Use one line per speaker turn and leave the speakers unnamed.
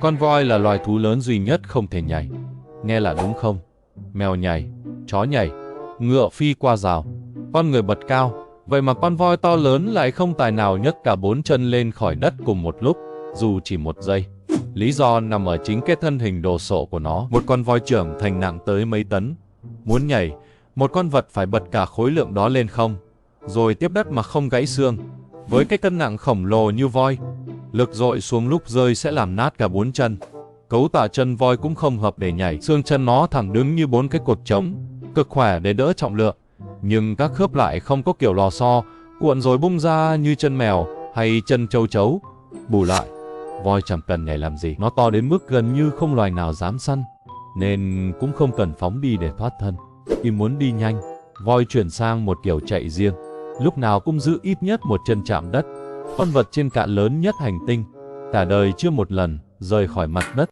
Con voi là loài thú lớn duy nhất không thể nhảy. Nghe là đúng không? Mèo nhảy, chó nhảy, ngựa phi qua rào, con người bật cao. Vậy mà con voi to lớn lại không tài nào nhấc cả 4 chân lên khỏi đất cùng một lúc, dù chỉ 1 giây. Lý do nằm ở chính cái thân hình đồ sộ của nó. Một con voi trưởng thành nặng tới mấy tấn. Muốn nhảy, một con vật phải bật cả khối lượng đó lên không, rồi tiếp đất mà không gãy xương. Với cái cân nặng khổng lồ như voi, lực dội xuống lúc rơi sẽ làm nát cả 4 chân. Cấu tạo chân voi cũng không hợp để nhảy. Xương chân nó thẳng đứng như 4 cái cột trống, cực khỏe để đỡ trọng lượng. Nhưng các khớp lại không có kiểu lò xo, cuộn rồi bung ra như chân mèo hay chân châu chấu. Bù lại, voi chẳng cần nhảy làm gì. Nó to đến mức gần như không loài nào dám săn, nên cũng không cần phóng đi để thoát thân. Khi muốn đi nhanh, voi chuyển sang một kiểu chạy riêng, lúc nào cũng giữ ít nhất 1 chân chạm đất. Con vật trên cạn lớn nhất hành tinh, cả đời chưa một lần rời khỏi mặt đất.